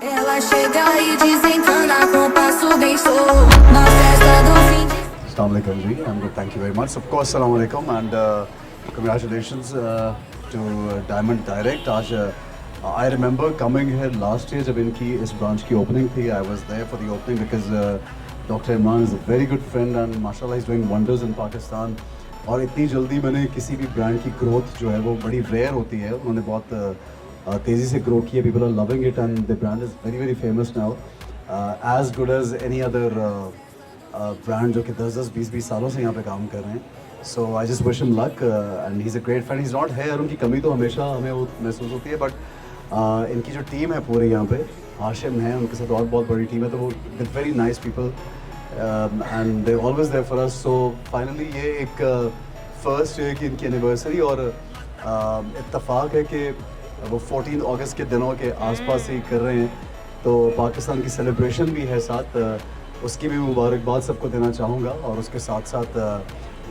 Ela chega e desentana com passo bem show na festa do fim de Assalamu alaikum ji, I'm good, thank you very much. Of course, assalamu alaikum and congratulations to Diamond Direct. आज I remember coming here last year जब इनकी इस branch की opening थी. I was there for the opening because Dr. Imran is a very good friend and mashallah he's doing wonders in Pakistan. और इतनी जल्दी मैंने किसी भी brand की growth जो है वो बड़ी rare होती है. उन्होंने बहुत तेज़ी से grow की है. People are loving it and the brand is very very famous now. As good as any other brand जो कि 10-20 सालों से यहाँ पे काम कर रहे हैं. So I just wish him luck and he is a great friend. He is not here. उनकी कमी तो हमेशा हमें वो महसूस होती है बट इनकी जो टीम है पूरी यहाँ पे हाशिम है उनके साथ और बहुत बड़ी टीम है तो वो with very nice people and they always there for us. So finally ये एक फर्स्ट है कि इनकी एनिवर्सरी और इत्तेफाक है कि वो 14 अगस्त के दिनों के आसपास ही कर रहे हैं तो पाकिस्तान की सेलिब्रेशन भी है साथ. उसकी भी मुबारकबाद सबको देना चाहूँगा और उसके साथ साथ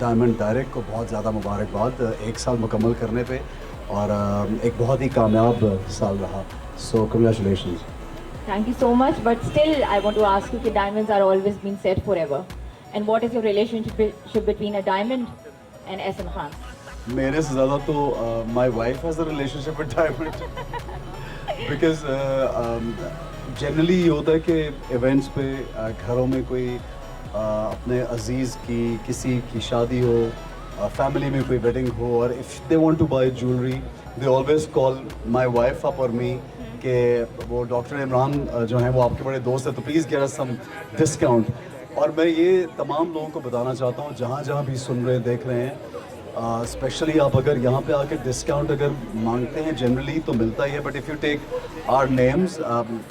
डायमंड डायरेक्ट को बहुत ज़्यादा मुबारकबाद एक साल मुकम्मल करने पे और एक बहुत ही कामयाब साल रहा. सो congratulations. Thank you so much, but still I want to ask you that diamonds are always been said forever. And what is your relationship between a diamond and SM Khan? मेरे से ज़्यादा तो my wife has a relationship with diamond because generally ये होता है कि events पे घरों में कोई अपने अजीज़ की किसी की शादी हो फैमिली में कोई वेडिंग हो और if they want to buy jewellery they always call my wife up और मी कि वो डॉक्टर इमरान जो हैं वो आपके बड़े दोस्त हैं तो please get us some discount. और मैं ये तमाम लोगों को बताना चाहता हूँ जहाँ जहाँ भी सुन रहे देख रहे हैं स्पेशली आप अगर यहाँ पे आके डिस्काउंट अगर मांगते हैं जनरली तो मिलता ही है but if you take our names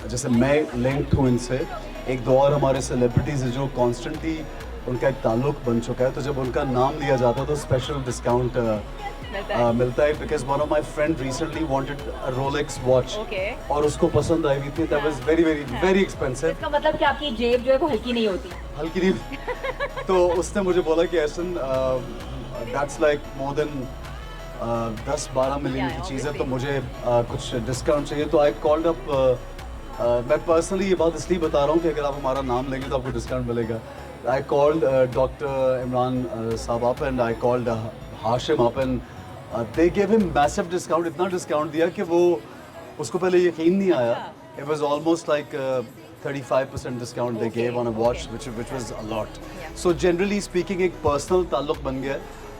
जैसे मैं लिंक्ड हूँ इनसे एक दो और हमारे सेलिब्रिटीज़ हैं जो कॉन्स्टेंटली उनका एक ताल्लुक बन चुका है तो जब उनका नाम लिया जाता है तो स्पेशल डिस्काउंट मिलता है because one of my friend recently wanted a Rolex watch और उसको पसंद आई हुई थी. That was very very very expensive. इसका मतलब कि आपकी जेब जो है वो हल्की नहीं होती. हल्की नहीं तो उसने मुझे बोला कि ऐसन that's like more than 10-12 million की चीज़ है तो मुझे कुछ डिस्काउंट चाहिए. तो आई कॉल्ड अप मैं पर्सनली ये बात इसलिए बता रहा हूँ कि अगर आप हमारा नाम लेंगे तो आपको डिस्काउंट मिलेगा. आई कॉल्ड डॉक्टर इमरान साहब up and I called Hashim up and they gave him massive discount. इतना डिस्काउंट दिया कि वो उसको पहले यकीन नहीं आया. It was almost like 35% discount they gave on a watch which was a lot. So generally speaking एक पर्सनल ताल्लुक बन गया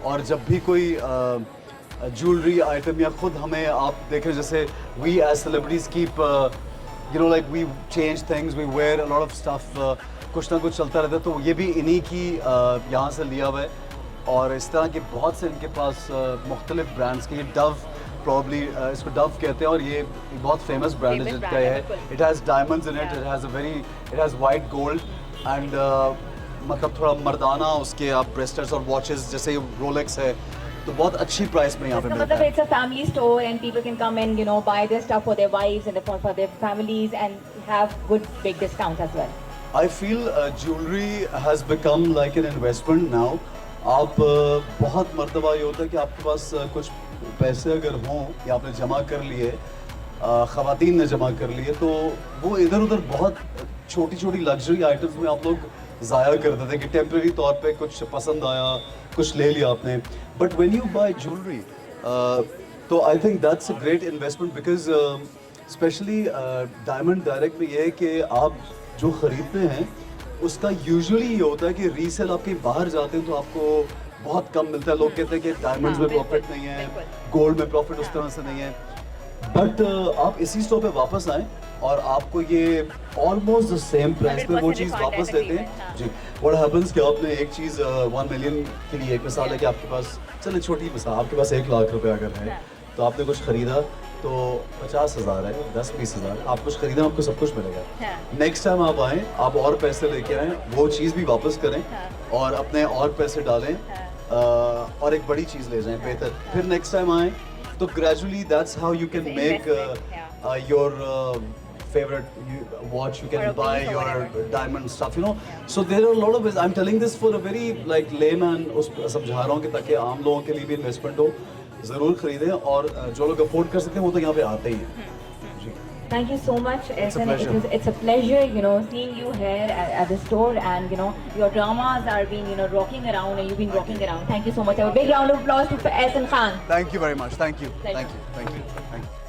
और जब भी कोई ज्वेलरी आइटम या खुद हमें आप देख रहे जैसे we as celebrities keep you know like we change things we wear a lot of stuff कुछ ना कुछ चलता रहता है तो ये भी इन्हीं की यहाँ से लिया हुआ है और इस तरह के बहुत से इनके पास मुख्तलिफ ब्रांड्स के. डव प्रॉब्ली इसको डव कहते हैं और ये बहुत फेमस ब्रांड है जिसका है. It has diamonds in it. It has white gold and मतलब थोड़ा मर्दाना उसके आप ब्रेसलेट्स और वॉचेस जैसे रोलेक्स है तो बहुत अच्छी प्राइस में यहाँ पे मिलता मतलब है. it's a family store and people can come and buy their stuff for their wives and for their families and have good big discounts as well. I feel jewelry has become like an investment now. आप बहुत मर्तबा ये होता है कि आपके पास कुछ पैसे अगर हों या आपने जमा कर लिए ख़वातीन ने जमा कर लिए तो वो इधर उधर बहुत छोटी छोटी लग्जरी आइटम्स में आप लोग ज़ाया कर देते हैं कि टेम्प्रेरी तौर पे कुछ पसंद आया कुछ ले लिया आपने. But when you buy jewellery तो I think that's a great investment because specially diamond direct में ये है कि आप जो ख़रीदते हैं उसका यूजुअली ये होता है कि रीसेल आप कहीं बाहर जाते हैं तो आपको बहुत कम मिलता है. लोग कहते हैं कि डायमंड्स में प्रॉफिट नहीं है गोल्ड में प्रॉफिट उस तरह से नहीं है बट आप इसी स्टोर पे वापस आएँ और आपको ये ऑलमोस्ट द सेम प्राइस पे वो चीज़ वापस देते हैं जी. व्हाट हैपेंस कि आपने एक चीज़ 1 मिलियन के लिए एक मिसाल है कि आपके पास चले छोटी मिसाल आपके पास 1 लाख रुपए अगर है तो आपने कुछ ख़रीदा तो 50,000 है 10-20 हज़ार आप कुछ खरीदें आपको सब कुछ मिलेगा. नेक्स्ट टाइम आप आएँ आप और पैसे लेके आएँ वो चीज़ भी वापस करें और अपने और पैसे डालें और एक बड़ी चीज़ ले जाएं बेहतर. फिर नेक्स्ट टाइम आएँ तो gradually that's how you can make your favorite watch you can buy your diamond stuff so there are a lot of ways. I'm telling this for a very like layman उस समझा रहा हूँ कि ताकि आम लोगों के लिए भी इन्वेस्टमेंट हो ज़रूर खरीदें और जो लोग अफोर्ड कर सकते हैं वो तो यहाँ पे आते ही हैं जी. Thank you so much, Ehsan. pleasure. It's a pleasure, seeing you here at the store, and your dramas are being, rocking around, and you've been rocking around. Thank you so much. A big round of applause to Ehsan Khan. Thank you very much. Thank you. Pleasure. Thank you. Thank you. Thank you.